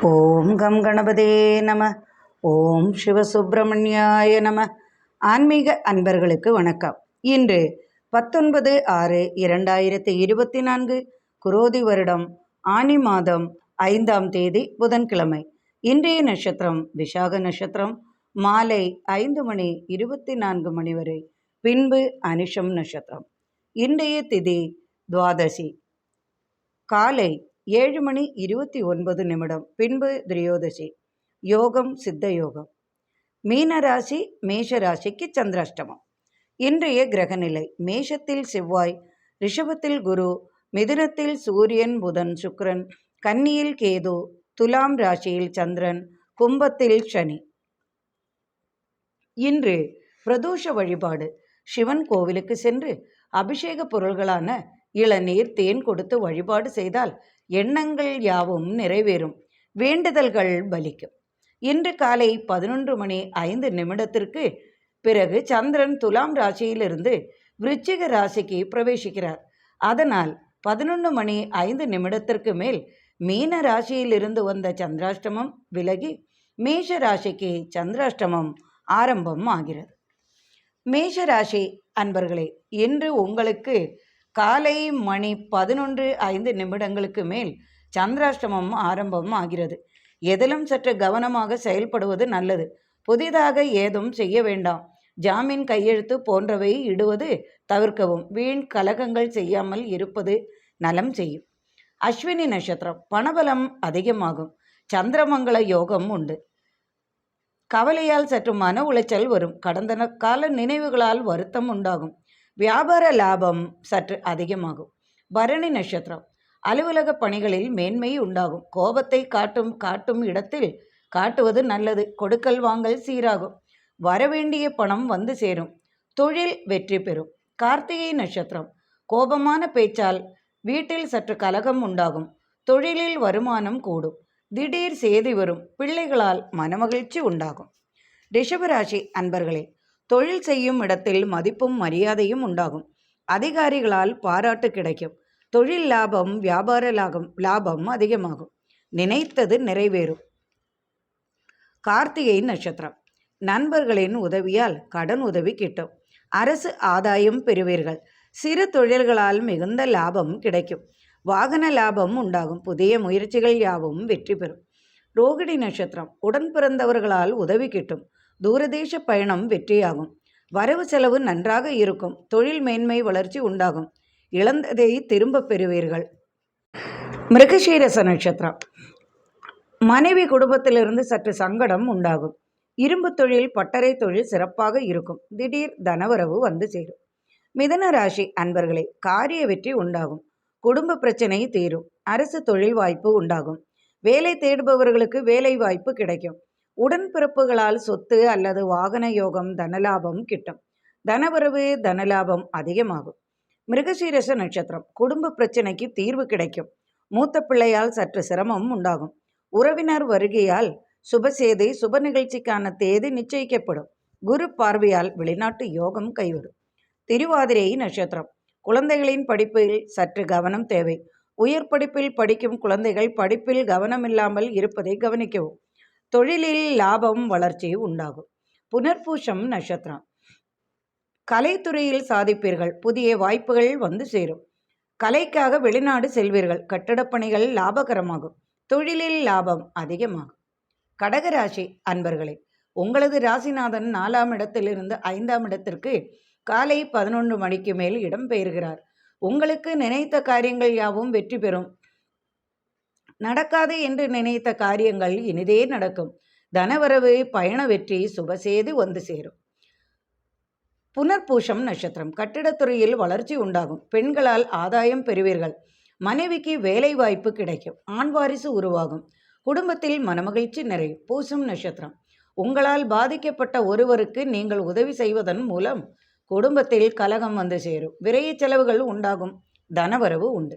ஓம் come கணபதே நம. ஓம் சிவசுப்பிரமணியாய நம. ஆன்மீக அன்பர்களுக்கு வணக்கம். இன்று 19/6/2024 குரோதி வருடம் ஆனி மாதம் 5ஆம் தேதி புதன்கிழமை. இன்றைய நட்சத்திரம் விஷாக நட்சத்திரம். மாலை 5:24 வரை, பின்பு அனிஷம் நட்சத்திரம். இன்றைய திதி துவாதசி. காலை 7:29, பின்பு திரியோதசி. யோகம் சித்த யோகம். மீனராசி மேஷராசிக்கு சந்திராஷ்டமம். இன்றைய கிரகநிலை: மேஷத்தில் செவ்வாய், ரிஷபத்தில் குரு, மிதுனத்தில் சூரியன் புதன் சுக்கிரன், கன்னியில் கேது, துலாம் ராசியில் சந்திரன், கும்பத்தில் சனி. இன்று பிரதோஷ வழிபாடு: சிவன் கோவிலுக்கு சென்று அபிஷேக பொருள்களான இளநீர், தேன் கொடுத்து வழிபாடு செய்தால் எண்ணங்கள் யாவும் நிறைவேறும், வேண்டுதல்கள் பலிக்கும். இன்று காலை 11:05 பிறகு சந்திரன் துலாம் ராசியிலிருந்து விருச்சிக ராசிக்கு பிரவேசிக்கிறார். அதனால் 11:05 மேல் மீன ராசியிலிருந்து வந்த சந்திராஷ்டமம் விலகி மேஷ ராசிக்கு சந்திராஷ்டமம் ஆரம்பம் ஆகிறது. மேஷராசி அன்பர்களே, இன்று உங்களுக்கு காலை மணி 11:05 மேல் சந்திராஷ்டமம் ஆரம்பம் ஆகிறது. எதிலும் சற்று கவனமாக செயல்படுவது நல்லது. புதிதாக ஏதும் செய்ய வேண்டாம். ஜாமீன், கையெழுத்து போன்றவை இடுவது தவிர்க்கவும். வீண் கலகங்கள் செய்யாமல் இருப்பது நலம் செய்யும். அஸ்வினி நட்சத்திரம். பணபலம் அதிகமாகும். சந்திரமங்கல யோகம் உண்டு. கவலையால் சற்று மன உளைச்சல் வரும். கடந்த கால நினைவுகளால் வருத்தம் உண்டாகும். வியாபார லாபம் சற்று அதிகமாகும். பரணி நட்சத்திரம். அலுவலக பணிகளில் மேன்மை உண்டாகும். கோபத்தை காட்டும் இடத்தில் காட்டுவது நல்லது. கொடுக்கல் வாங்கல் சீராகும். வரவேண்டிய பணம் வந்து சேரும். தொழில் வெற்றி பெறும். கார்த்திகை நட்சத்திரம். கோபமான பேச்சால் வீட்டில் சற்று கலகம் உண்டாகும். தொழிலில் வருமானம் கூடும். திடீர் செய்தி வரும். பிள்ளைகளால் மனமகிழ்ச்சி உண்டாகும். ரிஷபராசி அன்பர்களே, தொழில் செய்யும் இடத்தில் மதிப்பும் மரியாதையும் உண்டாகும். அதிகாரிகளால் பாராட்டு கிடைக்கும். தொழில் லாபம், வியாபார லாபம் அதிகமாகும். நினைத்தது நிறைவேறும். கார்த்திகை நட்சத்திரம். நண்பர்களின் உதவியால் கடன் உதவி கிட்டும். அரசு ஆதாயம் பெறுவீர்கள். சிறு தொழில்களால் மிகுந்த லாபம் கிடைக்கும். வாகன லாபம் உண்டாகும். புதிய முயற்சிகள் யாவும் வெற்றி பெறும். ரோகிணி நட்சத்திரம். உடன் பிறந்தவர்களால் உதவி கிட்டும். தூரதேச பயணம் வெற்றியாகும். வரவு செலவு நன்றாக இருக்கும். தொழில் மேன்மை வளர்ச்சி உண்டாகும். இழந்ததை திரும்ப பெறுவீர்கள். மிருகசீரச நட்சத்திரம். மனைவி குடும்பத்திலிருந்து சற்று சங்கடம் உண்டாகும். இரும்பு தொழில், பட்டறை தொழில் சிறப்பாக இருக்கும். திடீர் தனவரவு வந்து சேரும். மிதுன ராசி அன்பர்களே, காரிய வெற்றி உண்டாகும். குடும்ப பிரச்சனை தீரும். அரசு தொழில் வாய்ப்பு உண்டாகும். வேலை தேடுபவர்களுக்கு வேலை வாய்ப்பு கிடைக்கும். உடன்பிறப்புகளால் சொத்து அல்லது வாகன யோகம், தனலாபம் கிட்டும். தனவரவு, தனலாபம் அதிகமாகும். மிருகசீரச நட்சத்திரம். குடும்ப பிரச்சனைக்கு தீர்வு கிடைக்கும். மூத்த பிள்ளையால் சற்று சிரமம் உண்டாகும். உறவினர் வருகையால் சுபசேதி, சுப நிகழ்ச்சிக்கான தேதி நிச்சயிக்கப்படும். குரு பார்வையால் வெளிநாட்டு யோகம் கைவிடும். திருவாதிரை நட்சத்திரம். குழந்தைகளின் படிப்பில் சற்று கவனம் தேவை. உயர் படிப்பில் படிக்கும் குழந்தைகள் படிப்பில் கவனமில்லாமல் இருப்பதை கவனிக்கவும். தொழிலில் லாபம், வளர்ச்சி உண்டாகும். புனர்பூசம் நட்சத்திரம். கலைத்துறையில் சாதிப்பீர்கள். புதிய வாய்ப்புகள் வந்து சேரும். கலைக்காக வெளிநாடு செல்வீர்கள். கட்டடப் பணிகள் லாபகரமாகும். தொழிலில் லாபம் அதிகமாகும். கடகராசி அன்பர்களே, உங்களது ராசிநாதன் 4ஆம் இடத்திலிருந்து 5ஆம் இடத்திற்கு காலை 11 மேல் இடம் பெயர்கிறார். உங்களுக்கு நினைத்த காரியங்கள் யாவும் வெற்றி பெறும். நடக்காது என்று நினைத்த காரியங்கள் இனிதே நடக்கும். தனவரவு, பயண வெற்றி, சுபசேதி வந்து சேரும். புனர்பூசம் நட்சத்திரம். கட்டிடத்துறையில் வளர்ச்சி உண்டாகும். பெண்களால் ஆதாயம் பெறுவீர்கள். மனைவிக்கு வேலை வாய்ப்பு கிடைக்கும். ஆண் வாரிசு உருவாகும். குடும்பத்தில் மனமகிழ்ச்சி நிறையும். பூசம் நட்சத்திரம். உங்களால் பாதிக்கப்பட்ட ஒருவருக்கு நீங்கள் உதவி செய்வதன் மூலம் குடும்பத்தில் கலகம் வந்து சேரும். விரைய செலவுகள் உண்டாகும். தனவரவு உண்டு.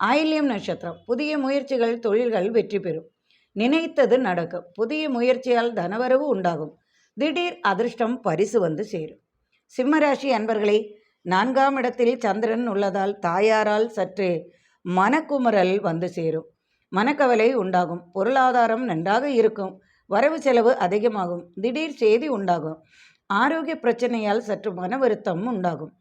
ஆயில்யம் நட்சத்திரம். புதிய முயற்சிகள், தொழில்கள் வெற்றி பெறும். நினைத்தது நடக்கும். புதிய முயற்சியால் தனவரவு உண்டாகும். திடீர் அதிர்ஷ்டம், பரிசு வந்து சேரும். சிம்மராசி அன்பர்களே, 4ஆம் இடத்தில் சந்திரன் உள்ளதால் தாயாரால் சற்று மனக்குமரல் வந்து சேரும். மனக்கவலை உண்டாகும். பொருளாதாரம் நன்றாக இருக்கும். வரவு செலவு அதிகமாகும். திடீர் செய்தி உண்டாகும். ஆரோக்கிய பிரச்சனையால் சற்று மன வருத்தம் உண்டாகும்.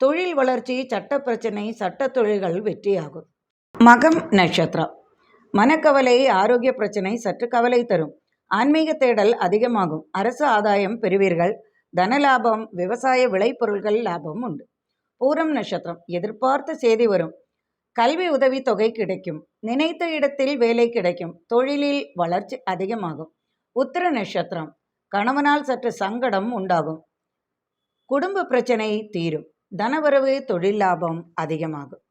தொழில் வளர்ச்சி, சட்ட பிரச்சனை, சட்ட தொழில்கள் வெற்றியாகும். மகம் நட்சத்திரம். மனக்கவலை, ஆரோக்கிய பிரச்சனை சற்று கவலை தரும். ஆன்மீக தேடல் அதிகமாகும். அரசு ஆதாயம் பெறுவீர்கள். தனலாபம், விவசாய விளைபொருள்கள் லாபம் உண்டு. பூரம் நட்சத்திரம். எதிர்பார்த்த செய்தி வரும். கல்வி உதவி தொகை கிடைக்கும். நினைத்த இடத்தில் வேலை கிடைக்கும். தொழிலில் வளர்ச்சி அதிகமாகும். உத்திர நட்சத்திரம். கணவனால் சற்று சங்கடம் உண்டாகும். குடும்ப பிரச்சனை தீரும். தனவரவு, தொழில் லாபம் அதிகமாகும்.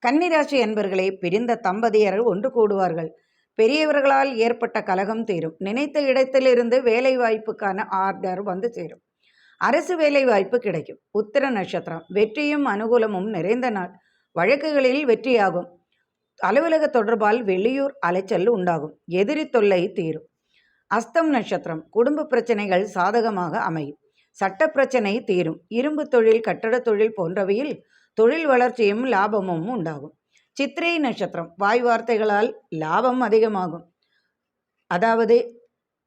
கன்னிராசி என்பர்களே, பிரிந்த தம்பதியர் ஒன்று கூடுவார்கள். பெரியவர்களால் ஏற்பட்ட கலகம் தீரும். நினைத்த இடத்திலிருந்து வேலை வாய்ப்புக்கான ஆர்டர் வந்து சேரும். அரசு வேலை வாய்ப்பு கிடைக்கும். உத்திர நட்சத்திரம். வெற்றியும் அனுகூலமும் நிறைந்த நாள். வழக்குகளில் வெற்றியாகும். அலுவலக தொடர்பால் வெளியூர் அலைச்சல் உண்டாகும். எதிரி தொல்லை தீரும். அஸ்தம் நட்சத்திரம். குடும்ப பிரச்சனைகள் சாதகமாக அமையும். சட்ட பிரச்சனை தீரும். இரும்பு தொழில், கட்டட தொழில் போன்றவையில் தொழில் வளர்ச்சியும் லாபமும் உண்டாகும். சித்திரை நட்சத்திரம். வாய் வார்த்தைகளால் லாபம் அதிகமாகும். அதாவது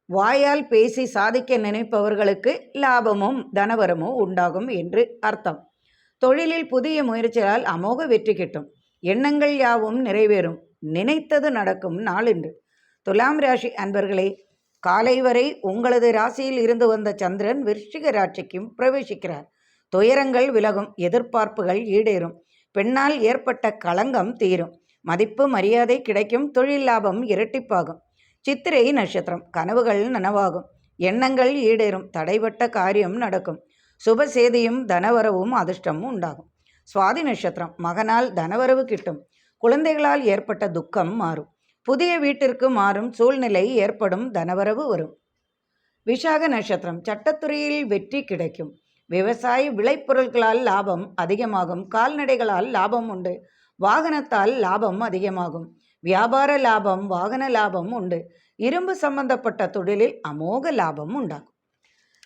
வாயால் பேசி சாதிக்க நினைப்பவர்களுக்கு லாபமும் தனவரமும் உண்டாகும் என்று அர்த்தம். தொழிலில் புதிய முயற்சியால் அமோக வெற்றி கிட்டும். எண்ணங்கள் யாவும் நிறைவேறும். நினைத்தது நடக்கும் நாள் என்று. துலாம் ராசி அன்பர்களே, காலை வரை உங்களது ராசியில் இருந்து வந்த சந்திரன் விருச்சிக ராசிக்கும் பிரவேசிக்கிறார். துயரங்கள் விலகும். எதிர்பார்ப்புகள் ஈடேறும். பெண்ணால் ஏற்பட்ட களங்கம் தீரும். மதிப்பு மரியாதை கிடைக்கும். தொழில் லாபம் இரட்டிப்பாகும். சித்திரை நட்சத்திரம். கனவுகள் நனவாகும். எண்ணங்கள் ஈடேறும். தடைபட்ட காரியம் நடக்கும். சுப சேதியும் தனவரவும் அதிர்ஷ்டமும் உண்டாகும். சுவாதி நட்சத்திரம். மகனால் தனவரவு கிட்டும். குழந்தைகளால் ஏற்பட்ட துக்கம் மாறும். புதிய வீட்டிற்கு மாறும் சூழ்நிலை ஏற்படும். தனவரவு வரும். விசாக நட்சத்திரம். சட்டத்துறையில் வெற்றி கிடைக்கும். விவசாய விளைபொருட்களால் லாபம் அதிகமாகும். கால்நடைகளால் லாபம் உண்டு. வாகனத்தால் லாபம் அதிகமாகும். வியாபார லாபம், வாகன லாபம் உண்டு. இரும்பு சம்பந்தப்பட்ட தொழிலில் அமோக லாபம் உண்டாகும்.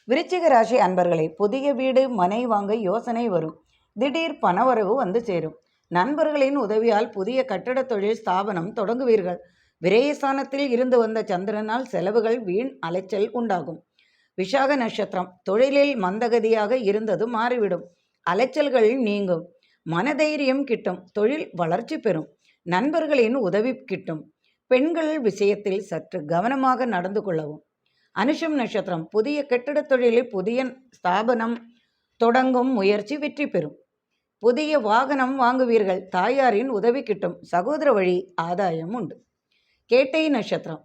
விருச்சிக ராசி அன்பர்களே, புதிய வீடு, மனை வாங்க யோசனை வரும். திடீர் பணவரவு வந்து சேரும். நண்பர்களின் உதவியால் புதிய கட்டட தொழில் ஸ்தாபனம் தொடங்குவீர்கள். விரயஸ்தானத்தில் இருந்து வந்த சந்திரனால் செலவுகள், வீண் அலைச்சல் உண்டாகும். விசாக நட்சத்திரம். தொழிலில் மந்தகதியாக இருந்தது மாறிவிடும். அலைச்சல்கள் நீங்கும். மனதைரியம் கிட்டும். தொழில் வளர்ச்சி பெறும். நண்பர்களின் உதவி கிட்டும். பெண்கள் விஷயத்தில் சற்று கவனமாக நடந்து கொள்ளவும். அனுஷம் நட்சத்திரம். புதிய கட்டிட தொழிலில் புதிய ஸ்தாபனம் தொடங்கும் முயற்சி வெற்றி பெறும். புதிய வாகனம் வாங்குவீர்கள். தாயாரின் உதவி கிட்டும். சகோதர வழி ஆதாயம் உண்டு. கேட்டை நட்சத்திரம்.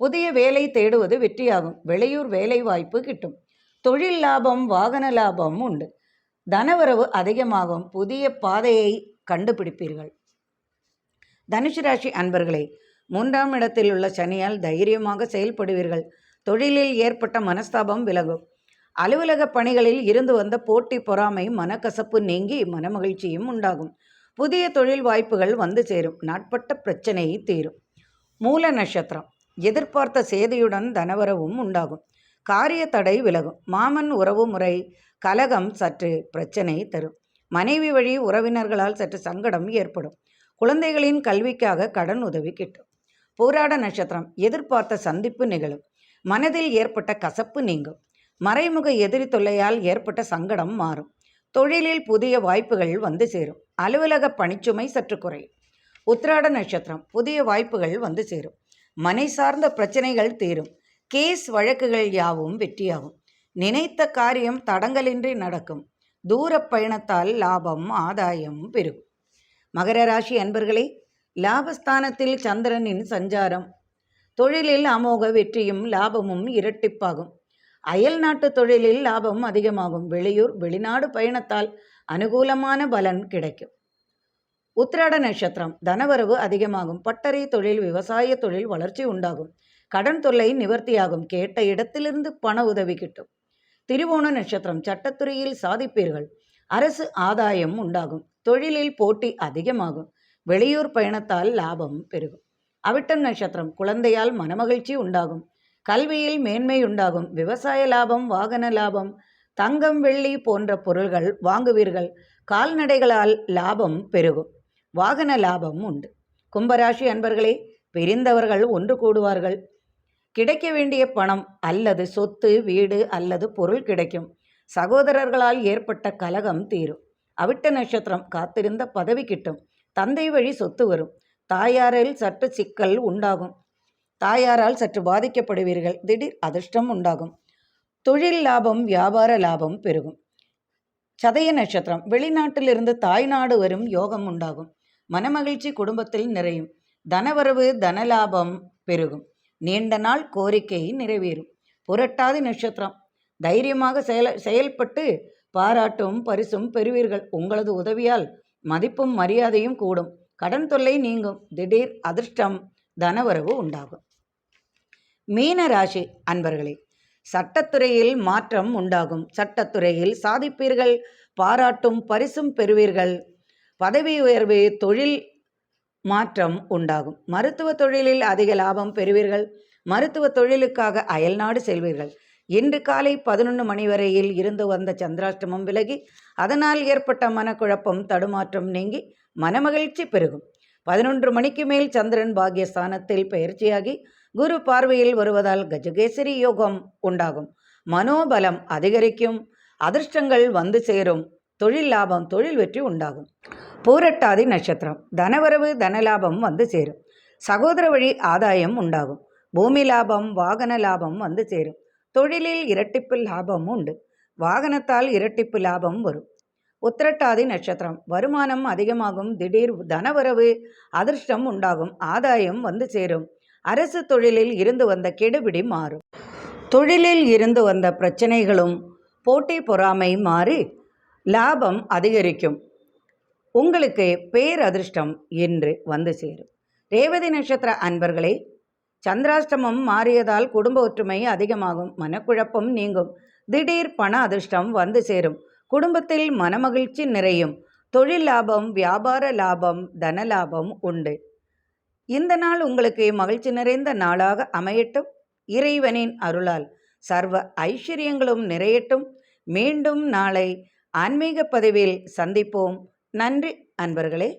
புதிய வேலை தேடுவது வெற்றியாகும். வெளியூர் வேலை வாய்ப்பு கிட்டும். தொழில் லாபம், வாகன லாபம் உண்டு. தனவரவு அதிகமாகும். புதிய பாதையை கண்டுபிடிப்பீர்கள். தனுசு ராசி அன்பர்களே, 3ஆம் இடத்தில் உள்ள சனியால் தைரியமாக செயல்படுவீர்கள். தொழிலில் ஏற்பட்ட மனஸ்தாபம் விலகும். அலுவலக பணிகளில் இருந்து வந்த போட்டி, பொறாமை, மனக்கசப்பு நீங்கி மனமகிழ்ச்சியும் உண்டாகும். புதிய தொழில் வாய்ப்புகள் வந்து சேரும். நாட்பட்ட பிரச்சனை தீரும். மூல நட்சத்திரம். எதிர்பார்த்த செய்தியுடன் தனவரவும் உண்டாகும். காரிய தடை விலகும். மாமன் உறவு முறை கலகம் சற்று பிரச்சனை தரும். மனைவி வழி உறவினர்களால் சற்று சங்கடம் ஏற்படும். குழந்தைகளின் கல்விக்காக கடன் உதவி கிட்டும். பூராட நட்சத்திரம். எதிர்பார்த்த சந்திப்பு நிகழும். மனதில் ஏற்பட்ட கசப்பு நீங்கும். மறைமுக எதிரி தொல்லையால் ஏற்பட்ட சங்கடம் மாறும். தொழிலில் புதிய வாய்ப்புகள் வந்து சேரும். அலுவலக பணிச்சுமை சற்று குறையும். உத்திராட நட்சத்திரம். புதிய வாய்ப்புகள் வந்து சேரும். மனை சார்ந்த பிரச்சனைகள் தீரும். கேஸ் வழக்குகள் யாவும் வெற்றியாகும். நினைத்த காரியம் தடங்கலின்றி நடக்கும். தூர பயணத்தால் லாபம், ஆதாயம் பெருகும். மகர ராசி அன்பர்களே, லாபஸ்தானத்தில் சந்திரனின் சஞ்சாரம். தொழிலில் அமோக வெற்றியும் லாபமும் இரட்டிப்பாகும். அயல் நாட்டு தொழிலில் லாபம் அதிகமாகும். வெளியூர், வெளிநாடு பயணத்தால் அனுகூலமான பலன் கிடைக்கும். உத்திராட நட்சத்திரம். தனவரவு அதிகமாகும். பட்டறை தொழில், விவசாய தொழில் வளர்ச்சி உண்டாகும். கடன் தொல்லை நிவர்த்தியாகும். கேட்ட இடத்திலிருந்து பண உதவி கிட்டும். திருவோண நட்சத்திரம். சட்டத்துறையில் சாதிப்பீர்கள். அரசு ஆதாயம் உண்டாகும். தொழிலில் போட்டி அதிகமாகும். வெளியூர் பயணத்தால் லாபம் பெருகும். அவிட்டம் நட்சத்திரம். குழந்தையால் மனமகிழ்ச்சி உண்டாகும். கல்வியில் மேன்மை உண்டாகும். விவசாய லாபம், வாகன லாபம், தங்கம், வெள்ளி போன்ற பொருள்கள் வாங்குவீர்கள். கால்நடைகளால் லாபம் பெருகும். வாகன லாபம் உண்டு. கும்பராசி அன்பர்களே, பிரிந்தவர்கள் ஒன்று கூடுவார்கள். கிடைக்க வேண்டிய பணம் அல்லது சொத்து, வீடு அல்லது பொருள் கிடைக்கும். சகோதரர்களால் ஏற்பட்ட கலகம் தீரும். அவிட்ட நட்சத்திரம் காத்திருந்த பதவி கிட்டும். தந்தை வழி சொத்து வரும். தாயாரில் சற்று சிக்கல் உண்டாகும். தாயாரால் சற்று பாதிக்கப்படுவீர்கள். திடீர் அதிர்ஷ்டம் உண்டாகும். தொழில் லாபம், வியாபார லாபம் பெருகும். சதய நட்சத்திரம் வெளிநாட்டிலிருந்து தாய்நாடு வரும் யோகம் உண்டாகும். மனமகிழ்ச்சி குடும்பத்தில் நிறையும். தனவரவு, தனலாபம் பெருகும். நீண்ட நாள் கோரிக்கை நிறைவேறும். புரட்டாதி நட்சத்திரம் தைரியமாக செயல்பட்டு பாராட்டும் பரிசும் பெறுவீர்கள். உங்களது உதவியால் மதிப்பும் மரியாதையும் கூடும். கடன் தொல்லை நீங்கும். திடீர் அதிர்ஷ்டம், தனவரவு உண்டாகும். மீன ராசி அன்பர்களே, சட்டத்துறையில் மாற்றம் உண்டாகும். சட்டத்துறையில் சாதிப்பீர்கள். பாராட்டும் பரிசும் பெறுவீர்கள். பதவி உயர்வு, தொழில் மாற்றம் உண்டாகும். மருத்துவ தொழிலில் அதிக லாபம் பெறுவீர்கள். மருத்துவ தொழிலுக்காக அயல்நாடு செல்வீர்கள். இன்று காலை 11 மணி வரையில் இருந்து வந்த சந்திராஷ்டமம் விலகி அதனால் ஏற்பட்ட மனக்குழப்பம், தடுமாற்றம் நீங்கி மனமகிழ்ச்சி பெருகும். 11 மணிக்கு மேல் சந்திரன் பாக்கியஸ்தானத்தில் பயிற்சியாகி குரு பார்வையில் வருவதால் கஜகேசரி யோகம் உண்டாகும். மனோபலம் அதிகரிக்கும். அதிர்ஷ்டங்கள் வந்து சேரும். தொழில் லாபம், தொழில் வெற்றி உண்டாகும். பூரட்டாதி நட்சத்திரம் தனவரவு, தனலாபம் வந்து சேரும். சகோதர வழி ஆதாயம் உண்டாகும். பூமி லாபம், வாகன லாபம் வந்து சேரும். தொழிலில் இரட்டிப்பு லாபம் உண்டு. வாகனத்தால் இரட்டிப்பு லாபம் வரும். உத்திரட்டாதி நட்சத்திரம் வருமானம் அதிகமாகும். திடீர் தனவரவு, அதிர்ஷ்டம் உண்டாகும். ஆதாயம் வந்து சேரும். அரசு தொழிலில் இருந்து வந்த கெடுபிடி மாறும். தொழிலில் இருந்து வந்த பிரச்சனைகளும் போட்டி பொறாமை மாறி லாபம் அதிகரிக்கும். உங்களுக்கு பேரதிர்ஷ்டம் என்று வந்து சேரும். ரேவதி நட்சத்திர அன்பர்களே, சந்திராஷ்டமம் மாறியதால் குடும்ப ஒற்றுமை அதிகமாகும். மனக்குழப்பம் நீங்கும். திடீர் பண அதிர்ஷ்டம் வந்து சேரும். குடும்பத்தில் மனமகிழ்ச்சி நிறையும். தொழில் லாபம், வியாபார லாபம், தன லாபம் உண்டு. இந்த நாள் உங்களுக்கு மகிழ்ச்சி நிறைந்த நாளாக அமையட்டும். இறைவனின் அருளால் சர்வ ஐஸ்வர்யங்களும் நிறையட்டும். மீண்டும் நாளை ஆன்மீக பதிவில் சந்திப்போம். நன்றி அன்பர்களே.